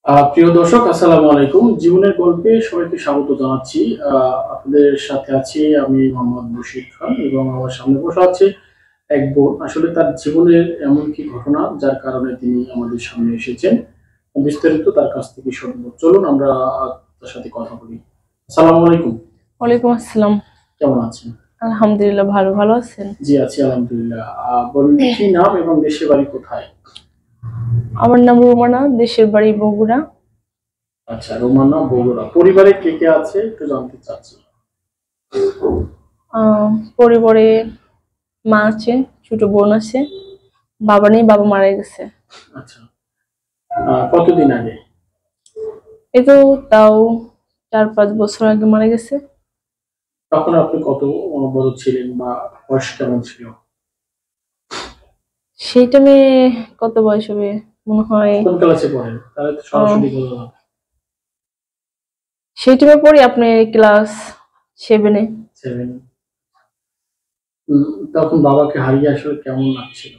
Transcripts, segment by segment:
প্রিয় দর্শক, আসসালামু আলাইকুম। জীবনের গল্পে সবাইকে স্বাগত জানাচ্ছি। আপনাদের সাথে আছি আমি মোহাম্মদ বশির খান এবং আমার সামনে বসা আছে এক বোন। আসলে তার জীবনের এমন কি ঘটনা যার কারণে তিনি আমাদের সামনে এসেছেন, বিস্তারিত তার কাছ থেকে শুনবো। চলুন আমরা তার সাথে কথা বলি। আসসালামু আলাইকুম। ওয়ালাইকুম আসসালাম। কেমন আছেন? আলহামদুলিল্লাহ, ভালো আছেন? জি আছি আলহামদুলিল্লাহ। বলুন, কি নাম এবং দেশের বাড়ি কোথায়? আমার নাম রুমানা, দেশের বাড়ি বগুড়া। আচ্ছা, রোমানা, বগুড়া। পরিবারে কে কে আছে একটু জানতে চাচ্ছি। পরিবারে মা আছে, ছোট বোন আছে, বাবা নেই, বাবা মারা গেছে। আচ্ছা, কতদিন আগে? এই তো তাও 4-5 বছর আগে মারা গেছে। তখন আপনি কত বড় ছিলেন বা বয়স কেমন ছিল? সেই টাইমে কত বয়স হবে মনে হয়, কোন ক্লাসে পড়েন? তাহলে তো সরাসরি বলতে হবে। সেই টাইমে পড়ি আপনি ক্লাস 7-এ। 7। তখন বাবাকে হারিয়ে আসলে কেমন লাগছিল?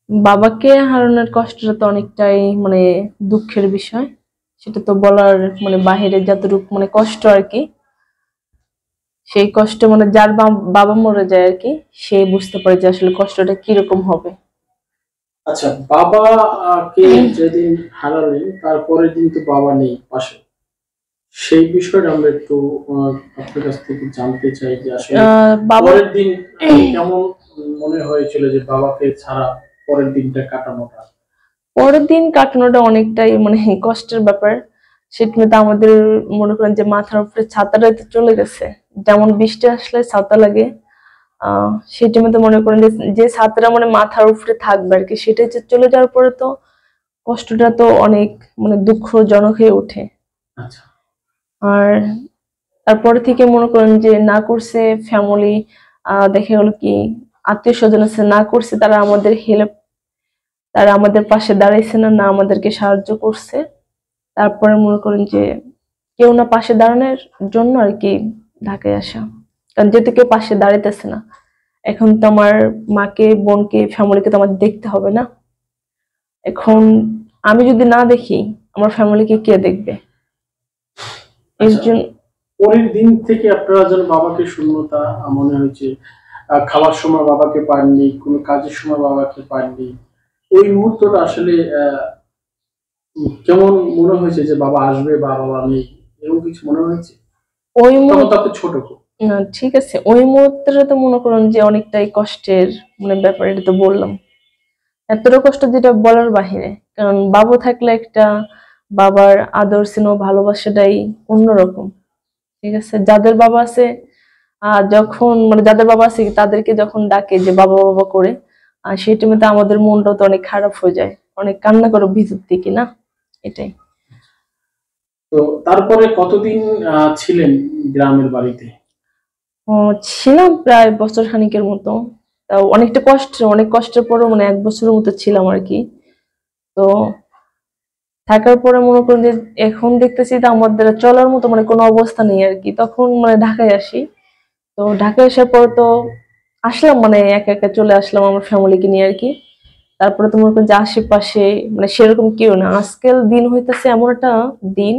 বাবাকে হারানোর কষ্টটা তো অনেকটাই দুঃখের বিষয়। সেটা তো বলার বাহিরে যতটুকু কষ্ট আর কি। সেই কষ্ট যার বাবা মরে যায় আর কি, সে বুঝতে পারে যে আসলে কষ্টটা কিরকম হবে। আচ্ছা, বাবা কে যেদিন হারালেন তারপরের দিন তো বাবা নেই পাশে। সেই বিষয়টা আমরা একটু আপনার কাছ থেকে জানতে চাই যে আসলে বাবা পরের দিন কেমন মনে হয়েছিল যে বাবাকে ছাড়া পরের দিনটা কাটানোটা? পরের দিন কাটানোটা অনেকটাই কষ্টের ব্যাপার। সেটা তো আমাদের মনে করেন যে মাথার উপরে ছাতাটা তো চলে গেছে। যেমন বৃষ্টি আসলে ছাতা লাগে, সেই টাইমে তো মনে করেন যে ছাতাটা মাথার উপরে থাকবে আর কি, সেটাই যে চলে যাওয়ার পরে তো কষ্টটা তো অনেক দুঃখজনক হয়ে ওঠে। আচ্ছা, আর তারপরে থেকে মনে করেন যে না করছে ফ্যামিলি, দেখা গেল কি আত্মীয় স্বজন আছে, না করছে তারা আমাদের হেল্প, তারা আমাদের পাশে দাঁড়াইছে না, না আমাদেরকে সাহায্য করছে। তারপরে মনে করেন যে কেউ না পাশে দাঁড়ানোর জন্য আর কি ঢাকায় আসা, কারণ যেহেতু কেউ পাশে দাঁড়াইতেছে না। এখন তো আমার মাকে, বোনকে, ফ্যামিলিকে তো আমার দেখতে হবে না। এখন আমি যদি না দেখি, আমার ফ্যামিলিকে কে দেখবে? এর আচ্ছা। জন্য পরের দিন থেকে আপনারা যেন বাবাকে শূন্যতা মনে হয়েছে। খাওয়ার সময় বাবাকে পাননি, কোনো কাজের সময় বাবাকে পাননি। ওই মুহূর্তটা আসলে কেমন মনে হয়েছে যে বাবা আসবে বা বাবা নেই, এরকম কিছু মনে হয়েছে? ওই তখন তো মুহূর্তে আপনি ছোট খুব। না, ঠিক আছে, ওই মুহূর্তটা তো মনে করেন যে অনেকটাই কষ্টের ব্যাপার, এটা তো বললাম। এতটা কষ্ট যেটা বলার বাহিরে। কারণ বাবা থাকলে একটা বাবার আদর স্নেহ ভালোবাসাটাই অন্যরকম। ঠিক আছে, যাদের বাবা আছে, যখন যাদের বাবা আছে তাদেরকে যখন ডাকে যে বাবা বাবা করে, সেই টাইমে তো আমাদের মনটা তো অনেক খারাপ হয়ে যায়, অনেক কান্না করে ভিতর থেকে না। এটাই। তো তারপরে কতদিন ছিলেন গ্রামের বাড়িতে? ছিলাম প্রায় বছর খানিকের মতো। তাও অনেকটা অনেক কষ্টের পরও 1 বছরের মতো ছিলাম আর কি। তো থাকার পরে মনে করেন যে এখন দেখতেছি যে আমার দ্বারা চলার মতো কোনো অবস্থা নেই আর কি। তখন ঢাকায় আসি। তো ঢাকায় আসার পর তো আসলাম, একা একা চলে আসলাম আমার ফ্যামিলিকে নিয়ে আর কি। তারপরে তো মনে করেন যে আশেপাশে সেরকম কেউ না। আজকাল দিন হইতেছে এমন একটা দিন,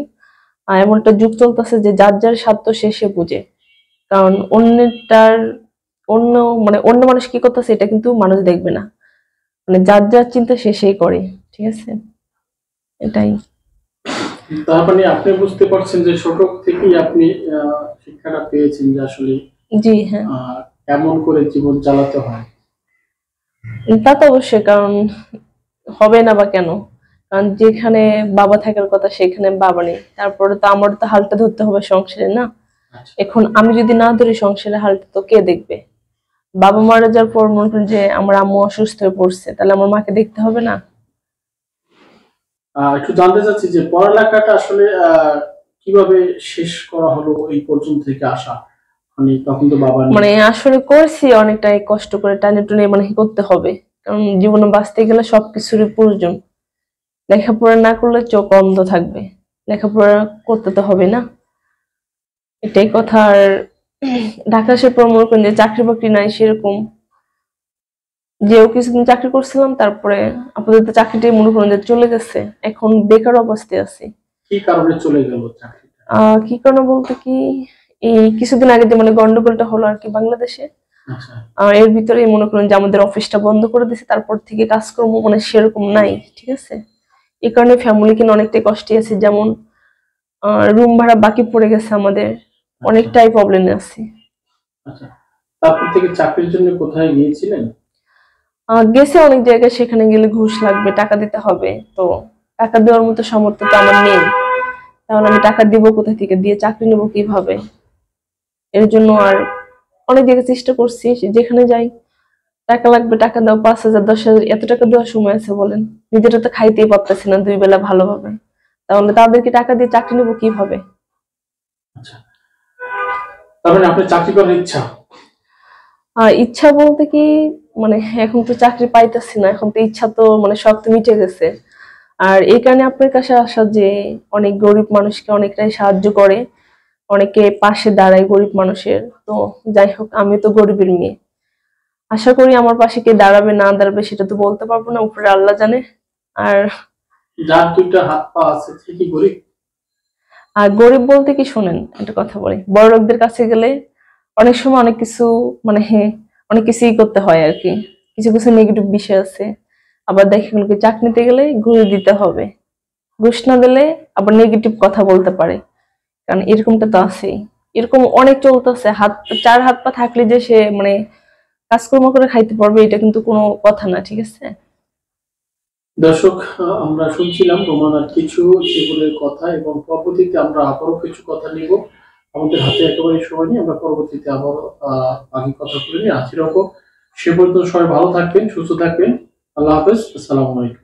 এমন একটা যুগ চলতেছে যে যার যার স্বার্থ সে সে বুঝে। কারণ অন্যটার অন্য অন্য মানুষ কি করতেছে এটা কিন্তু মানুষ দেখবে না। যার যার চিন্তা সে সেই করে। ঠিক আছে, এটাই। তার মানে আপনি বুঝতে পারছেন যে ছোট থেকেই আপনি শিক্ষাটা পেয়েছেন যে আসলে জি হ্যাঁ, কেমন করে জীবন চালাতে হয়। তা তো অবশ্যই। কারণ হবে না বা কেন? কারণ যেখানে বাবা থাকার কথা সেখানে বাবা নেই, তারপরে তো আমার তো হালটা ধরতে হবে সংসারে না। আচ্ছা। এখন আমি যদি না ধরি সংসারের হালটা, তো কে দেখবে? বাবা মারা যাওয়ার পর মনে করেন যে আমার আম্মু অসুস্থ হয়ে পড়ছে, তাহলে আমার মাকে দেখতে হবে না? একটু জানতে চাচ্ছি যে পড়ালেখাটা আসলে কিভাবে শেষ করা হলো এই পর্যন্ত থেকে আসা? মানে তখন তো বাবা নেই। আসলে করছি অনেকটাই কষ্ট করে, টানে টুনে করতে হবে। কারণ জীবনে বাঁচতে গেলে সবকিছুরই প্রয়োজন। লেখাপড়া না করলে চোখ অন্ধ থাকবে। লেখাপড়া করতে তো হবে না, এটাই কথা। আর ঢাকা আসার পর মনে করেন যে চাকরি বাকরি নাই সেরকম। যেও কিছুদিন চাকরি করছিলাম, তারপরে আপাতত চাকরিটাই মনে করেন যে চলে গেছে, এখন বেকার অবস্থায় আছি। কি কারণে চলে গেল চাকরিটা? কি কারণ বলতে কি, এই কিছুদিন আগে যে মানে গন্ডগোলটা হলো আর কি বাংলাদেশে, আচ্ছা এর ভিতরে মনে করেন যে আমাদের অফিসটা বন্ধ করে দিয়েছে, তারপর থেকে কাজকর্ম মানে সেরকম নাই, ঠিক আছে। এই কারণে ফ্যামিলি কিনে অনেকটাই কষ্টে আছে, যেমন রুম ভাড়া বাকি পড়ে গেছে আমাদের, আচ্ছা অনেকটাই প্রবলেমে আছি। আচ্ছা। তারপর থেকে চাকরির জন্য কোথায় গিয়েছিলেন? গেছে অনেক জায়গায়, সেখানে গেলে ঘুষ লাগবে, টাকা দিতে হবে, তো টাকা দেওয়ার মতো সামর্থ্য তো আমার নেই। তাহলে আমি টাকা দিব কোথা থেকে, দিয়ে চাকরি নেবো কিভাবে? এর জন্য আর অনেক জায়গায় চেষ্টা করছি, যেখানে যাই টাকা লাগবে, টাকা দাও, 5,000 10,000, এত টাকা দেওয়ার সময় আছে বলেন? নিজেরা তো খাইতেই পারতেছি না 2 বেলা ভালোভাবে, তাহলে তাদেরকে টাকা দিয়ে চাকরি নেবো কিভাবে? আচ্ছা, তার মানে আপনার চাকরি করার ইচ্ছা? আর ইচ্ছা বলতে কি, মানে এখন তো চাকরি পাইতেছি না, এখন তো ইচ্ছা তো মানে সব তো মিটে গেছে। আর এই কারণে আপনার কাছে আসা যে অনেক গরিব মানুষকে অনেকটাই সাহায্য করে, অনেকে পাশে দাঁড়ায় গরিব মানুষের। তো যাই হোক, আমি তো গরিবের মেয়ে, আশা করি আমার পাশে কে দাঁড়াবে না দাঁড়াবে সেটা তো বলতে পারবো না, উপরে আল্লাহ জানে। আর যার দুইটা হাত পা আছে সে কি গরিব? আর গরিব বলতে কি, শোনেন একটা কথা বলি, বড় লোকদের কাছে গেলে অনেক সময় অনেক কিছু মানে অনেক কিছুই করতে হয় আর কি, কিছু কিছু নেগেটিভ বিষয় আছে। আবার দেখেন কি, চাকরি নিতে গেলে ঘুষ দিতে হবে, ঘুষ না দিলে আবার নেগেটিভ কথা বলতে পারে, কারণ এরকমটা তো আছেই। এরকম অনেক চলতেছে, চার হাত পা থাকলে যে সে মানে কাজকর্ম করে খাইতে পারবে, এটা কিন্তু কোনো কথা না, ঠিক আছে। দর্শক, আমরা শুনছিলাম রোমানার কিছু জীবনের কথা, এবং পরবর্তীতে আমরা আবারও কিছু কথা নিব। আমাদের হাতে একেবারে সময় নেই, আমরা পরবর্তীতে আবার বাকি কথা বলে নিয়ে আছি রকম। সে পর্যন্ত সবাই ভালো থাকবেন, সুস্থ থাকবেন। আল্লাহ হাফেজ, আসসালামু আলাইকুম।